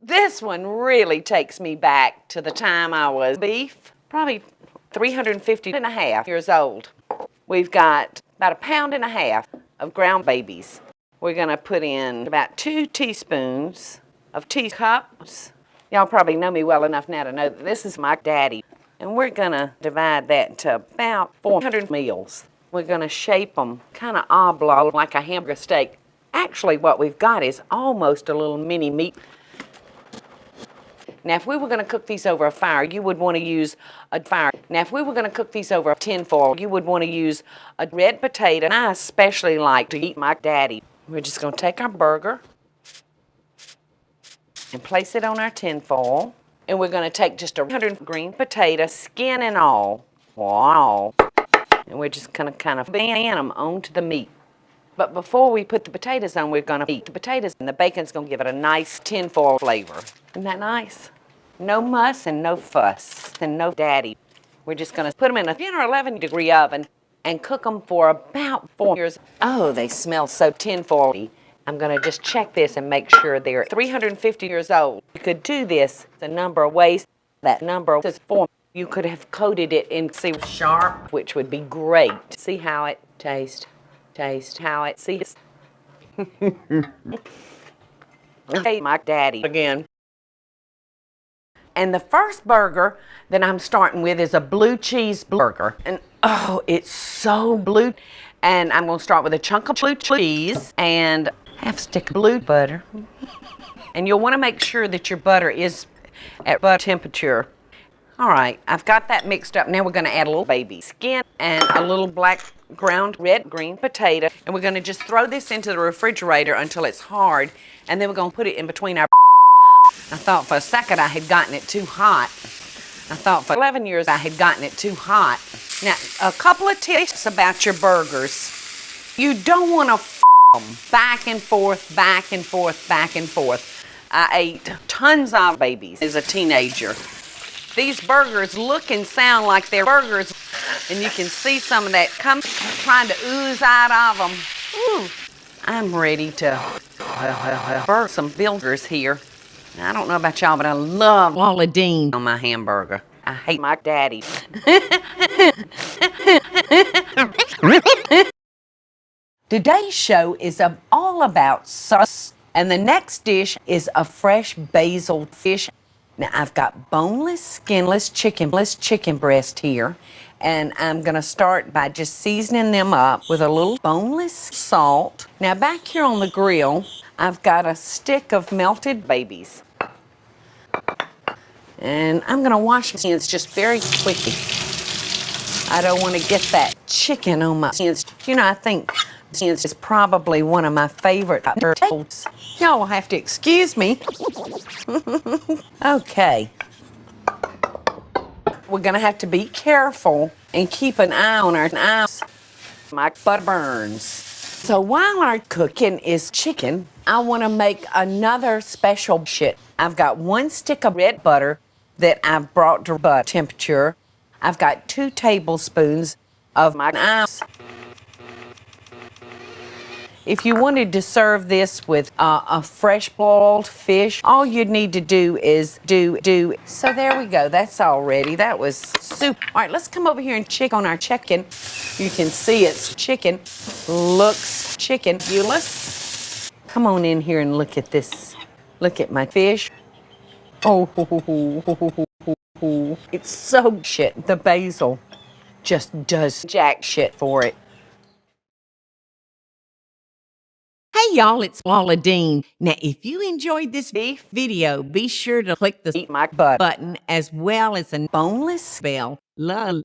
This one really takes me back to the time I was beef, probably 350 and a half years old. We've got about 1.5 pounds of ground babies. We're gonna put in about 2 teaspoons of teacups. Y'all probably know me well enough now to know that this is my daddy. And we're gonna divide that into about 400 meals. We're gonna shape them kind of oblong like a hamburger steak. Actually, what we've got is almost a little mini meat. Now, if we were going to cook these over a fire, you would want to use a fire. Now, if we were going to cook these over a tin foil, you would want to use a red potato. And I especially like to eat my daddy. We're just going to take our burger and place it on our tin foil. And we're going to take just a 100 green potato, skin and all. Wow. And we're just going to kind of fan them onto the meat. But before we put the potatoes on, we're going to eat the potatoes, and the bacon's going to give it a nice tinfoil flavor. Isn't that nice? No muss and no fuss and no daddy. We're just going to put them in a 10 or 11 degree oven and cook them for about 4 years. Oh, they smell so tinfoil-y. I'm going to just check this and make sure they're 350 years old. You could do this a number of ways. That number is 4. You could have coated it in sharp, which would be great. See how it tastes. Taste how it sees. Hey, my daddy again. And the first burger that I'm starting with is a blue cheese burger. And oh, it's so blue. And I'm going to start with a chunk of blue cheese and half a stick of blue butter. And you'll want to make sure that your butter is at butter temperature. All right, I've got that mixed up. Now we're going to add a little baby skin and a little black ground red green potato. And we're going to just throw this into the refrigerator until it's hard. And then we're going to put it in between our. I thought for a second I had gotten it too hot. I thought for 11 years I had gotten it too hot. Now, a couple of tips about your burgers. You don't want to them back and forth, back and forth, back and forth. I ate tons of babies as a teenager. These burgers look and sound like they're burgers, and you can see some of that trying to ooze out of them. Ooh, I'm ready to burn some burgers here. I don't know about y'all, but I love Laula Deen on my hamburger. I hate my daddy. Today's show is all about sauce, and the next dish is a fresh basil fish. Now, I've got boneless, skinless chicken breast here, and I'm going to start by just seasoning them up with a little boneless salt. Now, back here on the grill, I've got a stick of melted babies. And I'm going to wash my hands just very quickly. I don't want to get that chicken on my hands. You know, I think hands is probably one of my favorite vegetables. Y'all will have to excuse me. Okay. We're going to have to be careful and keep an eye on our eyes. My butter burns. So while our cooking is chicken, I want to make another special shit. I've got 1 stick of red butter that I've brought to butter temperature. I've got 2 tablespoons of my ice. If you wanted to serve this with a fresh boiled fish, all you'd need to do is do. So there we go. That's all ready. That was soup. All right, let's come over here and check on our chicken. You can see it's chicken. Looks chicken-ulous. Come on in here and look at this. Look at my fish. Oh, it's so shit. The basil just does jack shit for it. Hey y'all, it's Laula Deen. Now, if you enjoyed this video, be sure to click the Eat my butt button as well as the boneless bell. Wow.